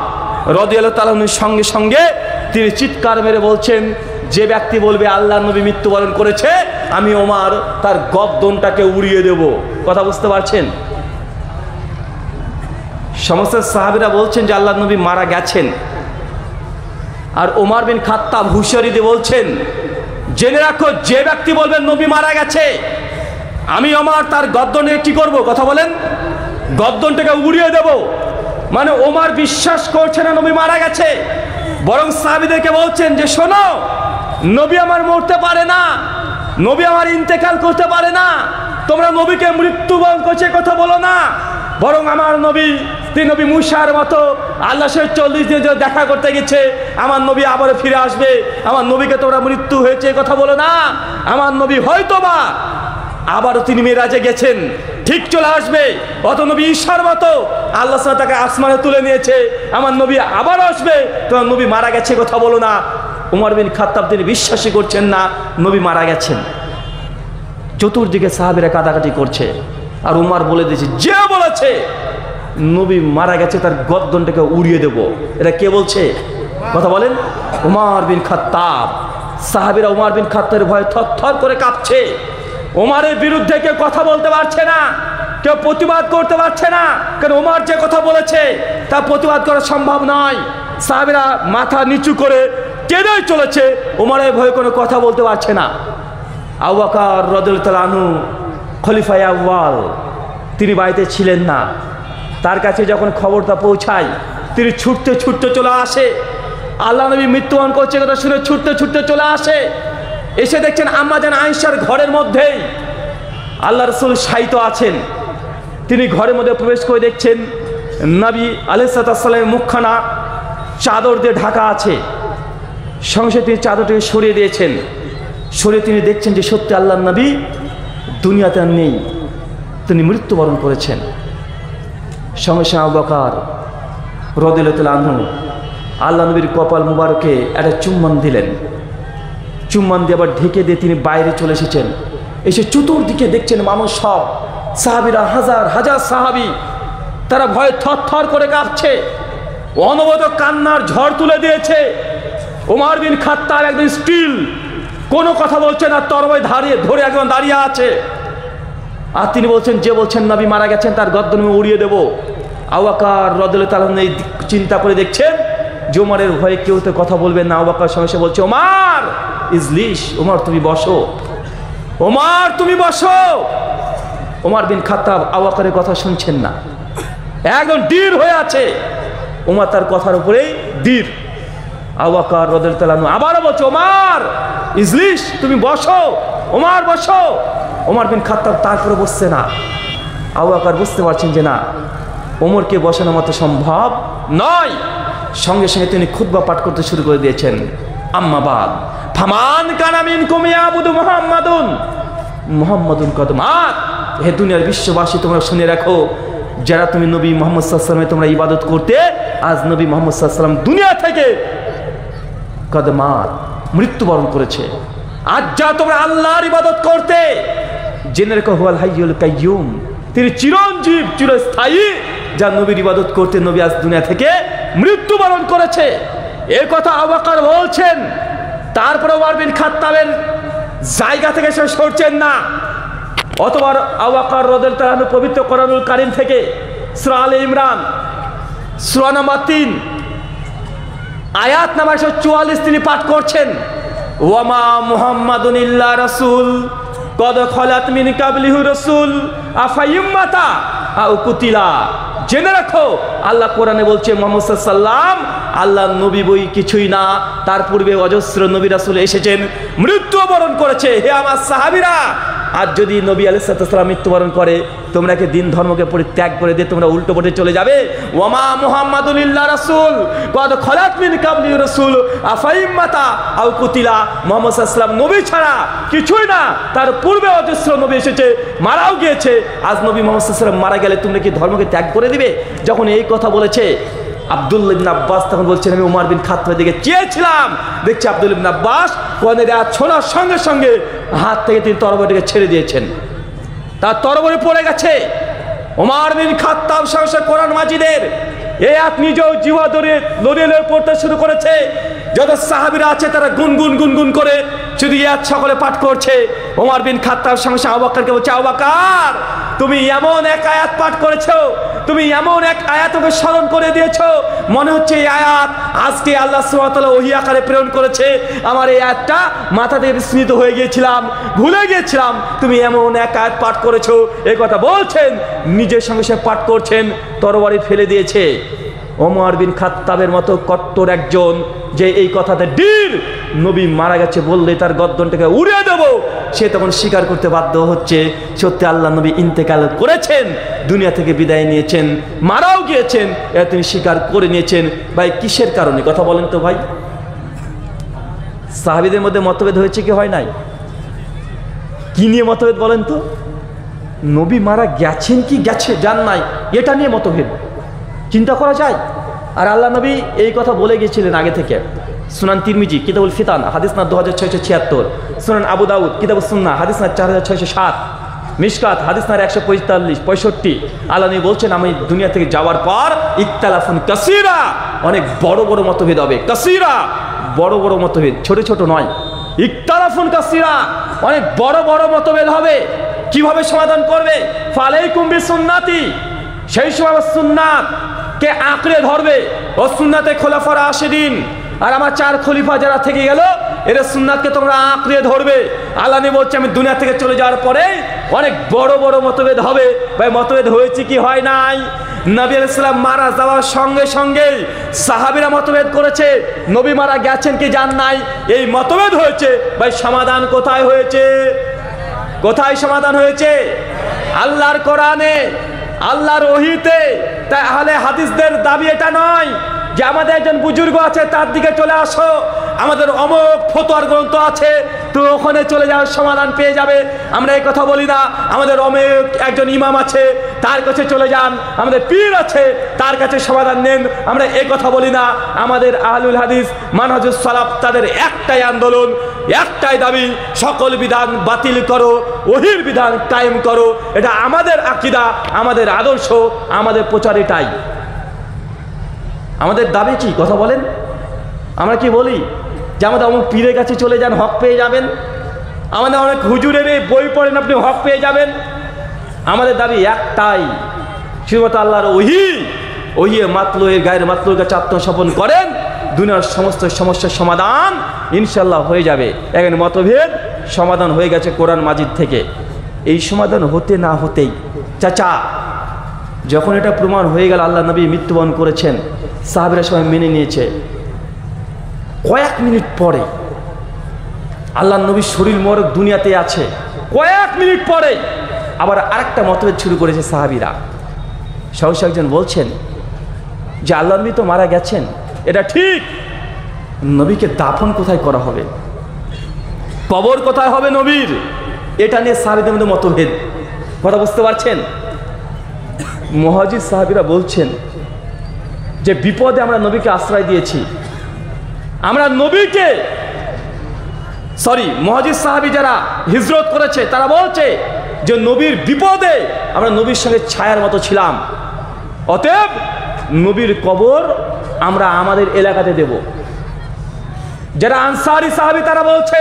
রাদিয়াল্লাহু তাআলা সঙ্গে সঙ্গে তিনি চিৎকার মেরে বলছেন, যে ব্যক্তি বলবে আল্লাহ নবী মৃত্যুবরণ করেছে, আমি ওমর তার গর্দনটাকে উড়িয়ে দেব। কথা বুঝতে পারছেন? সমস্ত সাহাবীরা বলছেন যে আল্লাহ নবী মারা গেছেন, আর ওমর বিন খাত্তাব হুঁশিয়ারি দিয়ে বলছেন, জেনে রাখো, যে ব্যক্তি বলবেন নবী মারা গেছে, আমি ওমর তার গর্দনে কি করব? কথা বলেন। গর্দনটাকে উড়িয়ে দেব। মানে ওমর বিশ্বাস করছে না নবী মারা গেছে, বরং সাহাবীদেরকে বলছেন যে শোনো, নবী আমার মরতে পারে না, নবী আমার ইন্তেকাল করতে পারে না, তোমরা নবীকে মৃত্যুবরণ করছে কথা বলো না, বরং আমার নবী, তিনি নবী মুসার মতো আল্লাহর সাথে 40 দিন দেখা করতে গেছে, আমার নবী আবারও ফিরে আসবে, আমার নবীকে তোমরা মৃত্যু হয়েছে কথা বলো না, আমার নবী হয়তোবা আবারও তিনি মেরাজে গেছেন, ঠিক চলে আসবে, অত নবী ঈশার মতো আল্লাহ তাকে আসমানে তুলে নিয়েছে, আমার নবী আবার আসবে, তোমার নবী মারা গেছে কথা বলো না। ওমর বিন খাত্তাব তিনি বিশ্বাসই করছেন না নবী মারা গেছেন। চতুর্দিকে সাহাবীরা কাদাকাটি করছে, আর ওমর বলে দিয়েছে, যে বলেছে নবী মারা গেছে তার গর্দনটাকে উড়িয়ে দেব। এটা কে বলছে? কথা বলেন। ওমর বিন খাত্তাব। সাহাবীরা ওমর বিন খাত্তাবের ভয়ে থরথর করে কাঁপছে। ওমরের বিরুদ্ধে কেউ কথা বলতে পারছে না, কেউ প্রতিবাদ করতে পারছে না, কারণ ওমর যে কথা বলেছে তা প্রতিবাদ করা সম্ভব নয়। সাহাবীরা মাথা নিচু করে কেঁদেই চলেছে, ওমরের ভয়ে কোনো কথা বলতে পারছে না। আবু বকর রাদিয়াল্লাহু তাআলা আনহু খলিফায়ে আউয়াল, তিনি বাড়িতে ছিলেন না। তার কাছে যখন খবরটা পৌঁছায়, তিনি ছুটতে ছুটতে চলে আসে। আল্লাহ নবী মৃত্যুবরণ করছে কথা শুনে ছুটতে ছুটতে চলে আসে। এসে দেখছেন আম্মা জান আয়েশার ঘরের মধ্যেই আল্লাহ রাসূল শায়িত আছেন। তিনি ঘরের মধ্যে প্রবেশ করে দেখছেন নবী আলাইহিস সালামের মুখখানা চাদর দিয়ে ঢাকা আছে। সঙ্গে তিনি চাদরটাকে সরিয়ে দিয়েছেন। সরিয়ে তিনি দেখছেন যে সত্যি আল্লাহ নবী দুনিয়াতে আর নেই, তিনি মৃত্যুবরণ করেছেন। সঙ্গে সঙ্গে আবু বকর রাদিয়াল্লাহু তাআলা আনহু আল্লাহ নবীর কপাল মুবারকে একটা চুম্বন দিলেন। চুম্বন দিয়ে আবার ঢেকে দিয়ে তিনি বাইরে চলে এসেছেন। এসে চতুর্দিকে দেখছেন মানুষ, সব সাহাবীরা, হাজার হাজার সাহাবী, তারা ভয়ে থরথর করে কাঁপছে, অনবরত কান্নার ঝড় তুলে দিয়েছে। ওমর বিন খাত্তাব একদম স্টিল, কোনো কথা বলছে না, তরবারি ধরে একদম দাঁড়িয়ে আছে। আর তিনি বলছেন, যে বলছেন নবী মারা গেছেন তার গর্দন উড়িয়ে দেব। আবু বকর রাদিয়াল্লাহু তাআলা এই চিন্তা করে দেখছেন যে ওমরের ভয়ে কেউ তো কথা বলবেন না। আবু বকর সঙ্গে বলছে, ওমর ইজলিস, ওমর তুমি বসো, ওমর তুমি বসো। ওমর বিন খাত্তাব আবু বকরের কথা শুনছেন না, একদম দৃঢ় হয়ে আছে। ওমর তার কথার উপরেই দৃঢ়। আবু বকর রাদিয়াল্লাহু তাআলা আবারও বলছে, ওমর ইজলিস, তুমি বসো, ওমর বসো। ওমর বিন খাত্তাব তারপরে বসছে না। আবু বকর বুঝতে পারছেন যে না, ওমরকে বসানোর মতো সম্ভব নয়। সঙ্গে সঙ্গে তিনি খুতবা পাঠ করতে শুরু করে দিয়েছেন। আম্মা বাদ ফামান কানা মিনকুম ইয়াবুদু মুহাম্মাদুন মুহাম্মাদুন কদ মাত। হে দুনিয়ার বিশ্ববাসী, তোমরা শুনে রাখো, যারা তুমি নবী মুহাম্মদ সাল্লাল্লাহু আলাইহি ওয়াসাল্লামের তোমরা ইবাদত করতে, আজ নবী মুহাম্মদ সাল্লাল্লাহু আলাইহি ওয়াসাল্লাম দুনিয়া থেকে কদ মাত, মৃত্যুবরণ করেছে। আজ যা তোমরা আল্লাহর ইবাদত করতে, জেনে রেখো হুয়াল হাইয়ুল কাইয়ুম, তিনি চিরঞ্জীব চিরস্থায়ী। যা নবীর ইবাদত করতে, নবী আজ দুনিয়া থেকে মৃত্যুবরণ করেছে। এই কথা আবু বকর বলছেন। তারপরে ওমর বিন খাত্তাবের জায়গা থেকে সে সরছেন না। অতবার আবু বকর রাদিয়াল্লাহু আনহু পবিত্র কোরআনুল কারীম থেকে সূরা আলে ইমরান সূরা নম্বর 3 আয়াত নাম্বার 144 তিনি পাঠ করছেন, ওয়ামা মুহাম্মাদুন ইল্লা রাসূল কদ খলাত মিন কাবলিহি রাসূল আফাইম্মাতা আও কুতিলা। জেনে রাখো আল্লাহ কোরআনে বলছে মুহাম্মদ সাল্লাল্লাহু আলাইহি ওয়াসাল্লাম আল্লাহ নবী বই কিছুই না, তার পূর্বে অজস্র নবী রাসূল এসেছেন, মৃত্যুবরণ করেছে। হে আমার সাহাবীরা, আর যদি নবী আলাইহিস সালাম মৃত্যুবরণ করে তোমরা কি দিন ধর্মকে পরিত্যাগ করে দিয়ে তোমরা উল্টো পথে চলে যাবে? ওয়ামা মুহাম্মাদুন ইল্লা রাসূল কদ খলাত মিন কাবলিহি রাসূল আফাইম্মাতা আও কুতিলা। মুহাম্মদ সাল্লাল্লাহু আলাইহি ওয়াসাল্লাম নবী ছাড়া কিছুই না, তার পূর্বে অজস্র নবী এসেছে, মারাও গিয়েছে। আজ নবী মুহাম্মদ সাল্লাল্লাহু আলাইহি ওয়াসাল্লাম মারা গেলে তোমরা কি ধর্মকে ত্যাগ করে দিবে? যখন এই কথা বলেছে আব্দুল্লাহ ইবনে আব্বাস তখন বলছেন আমি ওমর বিন খাত্তাবের দিকে চেয়েছিলাম, দেখছি আব্দুল্লাহ ইবনে আব্বাস কোরআনের আয়াত শোনার সঙ্গে সঙ্গে হাত থেকে তিনি তরবারিটাকে ছেড়ে দিয়েছেন, তার তরবারি পড়ে গেছে। ওমর বিন খাত্তাব সহসা কোরআন মাজিদের এই আয়াত নিজেও জিহ্বা ধরে লড়িয়ে পড়তে শুরু করেছে। যত সাহাবীরা আছে তারা গুনগুন গুনগুন করে শুধু এই আয়াত সকলে পাঠ করছে। ওমর বিন খাত্তাব সঙ্গে আবু বকরকে বলছে, আবু বকর তুমি এমন এক আয়াত পাঠ করেছো, তুমি এমন এক আয়াতকে স্মরণ করে দিয়েছো, মনে হচ্ছে এই আয়াত আজকে আল্লাহ সুবহানাহু ওয়া তাআলা ওহী আকারে প্রেরণ করেছে। আমার এই আয়াতটা মাথা থেকে বিস্মৃত হয়ে গিয়েছিলাম, ভুলে গিয়েছিলাম, তুমি এমন এক আয়াত পাঠ করেছো। এই কথা বলছেন, নিজের সঙ্গে সে পাঠ করছেন, তরবারি ফেলে দিয়েছে। ওমর বিন খাত্তাবের মতো কট্টর একজন যে এই কথাতে ডীর নবী মারা গেছে বললে তার গর্দনটাকে উড়িয়ে দেব, সে তখন স্বীকার করতে বাধ্য হচ্ছে সত্যি আল্লাহ নবী ইন্তেকাল করেছেন, দুনিয়া থেকে বিদায় নিয়েছেন, মারাও গিয়েছেন, এটা তিনি স্বীকার করে নিয়েছেন। ভাই কিসের কারণে কথা বলেন তো ভাই? সাহাবীদের মধ্যে মতভেদ হয়েছে কি হয় নাই? কি নিয়ে মতভেদ বলেন তো? নবী মারা গেছেন কি যান নাই এটা নিয়ে মতভেদ, চিন্তা করা যায়। আর আল্লাহ নবী এই কথা বলে গিয়েছিলেন আগে থেকে। সুনান তিরমিজি কিতাবুল ফিতান হাদিস না 2676, সুনান আবু দাউদ কিতাবুস সুন্নাহ হাদিস না 4607, মিশকাত হাদিস না 145-65। আল্লাহ নবী বলছেন আমি দুনিয়া থেকে যাওয়ার পর ইখতিলাফুন কাসীরা, অনেক বড় বড় মতভেদ হবে। কাসীরা বড় বড় মতভেদ, ছোট ছোট নয়। ইখতিলাফুন কাসীরা অনেক বড় বড় মতভেদ হবে। কিভাবে সমাধান করবে? ফালাইকুম বিসুন্নতি, সেই সময় সুন্নাত কে আঁকড়ে ধরবে, ও সুন্নাতে খোলাফা রাশিদিন আর আমার 4 খলিফা যারা থেকে গেল এরা সুন্নাতকে তোমরা আঁকড়ে ধরবে। আল্লাহ নবী বলছে আমি দুনিয়া থেকে চলে যাওয়ার পরে অনেক বড় বড় মতভেদ হবে। ভাই মতভেদ হয়েছে কি হয় নাই? নবী আলাইহিস সালাম মারা যাওয়ার সঙ্গে সঙ্গে সাহাবীরা মতভেদ করেছে, নবী মারা গেছেন কি যান নাই, এই মতভেদ হয়েছে। ভাই সমাধান কোথায় হয়েছে? কোথায় সমাধান হয়েছে? আল্লাহর কোরআনে, আল্লাহর ওহীতে। তাই আহলে হাদিসদের দাবি এটা নয় যে আমাদের একজন বুজুর্গ আছে তার দিকে চলে আসো, আমাদের অমোক ফতোয়ার গ্রন্থ আছে তো ওখানে চলে যাওয়ার সমাধান পেয়ে যাবে। আমরা এই কথা বলি না। আমাদের অমোক একজন ইমাম আছে তার কাছে চলে যান, আমাদের পীর আছে তার কাছে সমাধান নেন, আমরা এই কথা বলি না। আমাদের আহলুল হাদিস মানহাজুস সালাফ তাদের একটাই আন্দোলন, একটাই দাবি, সকল বিধান বাতিল করো, ওহীর বিধান কায়েম করো। এটা আমাদের আকীদা, আমাদের আদর্শ, আমাদের প্রচার এটাই। আমাদের দাবি কি কথা বলেন? আমরা কি বলি যে আমাদের অমুক পীরের কাছে চলে যান হক পেয়ে যাবেন, আমাদের অনেক হুজুরের বই পড়েন আপনি হক পেয়ে যাবেন? আমাদের দাবি একটাই, শুধুমাত্র আল্লাহর ওহী মাতলুয়ের গায়ের মাতলুর কাছে আত্মসমর্পণ করেন, দুনিয়ার সমস্ত সমস্যার সমাধান ইনশাল্লাহ হয়ে যাবে। এখন মতভেদ সমাধান হয়ে গেছে কোরআন মাজিদ থেকে। এই সমাধান হতে না হতেই চাচা যখন এটা প্রমাণ হয়ে গেল আল্লাহ নবী মৃত্যুবরণ করেছেন, সাহাবীরা সবাই মেনে নিয়েছে। কয়েক মিনিট পরে আল্লাহ নবীর শরীর মোবারক দুনিয়াতে আছে, কয়েক মিনিট পরে আবার আরেকটা মতভেদ শুরু করেছে সাহাবীরা। সহসা একজন বলছেন যে আল্লাহ নবী তো মারা গেছেন, এটা ঠিক, নবীকে দাফন কোথায় করা হবে, কবর কোথায় হবে নবীর, এটা নিয়ে সাহাবীদের মধ্যে মতভেদ। কথা বুঝতে পারছেন? মুহাজির সাহাবীরা বলছেন যে বিপদে আমরা নবীকে আশ্রয় দিয়েছি, আমরা নবীকে মুহাজির সাহাবী যারা হিজরত করেছে তারা বলছে যে নবীর বিপদে আমরা নবীর সঙ্গে ছায়ার মতো ছিলাম, অতএব নবীর কবর আমরা আমাদের এলাকাতে দেব। যারা আনসারি সাহাবী তারা বলছে,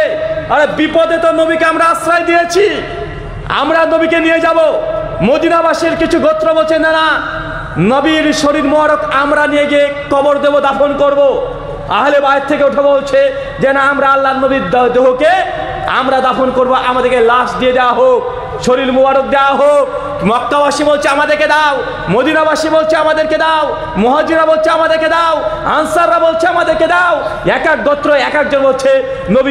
আরে বিপদে তো নবীকে আমরা আশ্রয় দিয়েছি, আমরা নবীকে নিয়ে যাব। মদিনাবাসীর কিছু গোত্র বলছে, না না, নবীর শরীর মোবারক আমরা নিয়ে গিয়ে কবর দেব, দাফন করব। আহলে বাইত থেকে উঠে বলছে যে না, আমরা আল্লাহর নবীর দেহকে আমরা দাফন করব, আমাদেরকে লাশ দিয়ে দেওয়া হোক, শরীর মোবারক দেওয়া হোক। মক্কাবাসী বলছে আমাদেরকে দাও, মদিনাবাসী বলছে আমাদেরকে দাও, মুহাজিরা বলছে আমাদেরকে দাও, আনসাররা বলছে আমাদেরকে দাও। এক এক গোত্র এক একজন বলছে নবী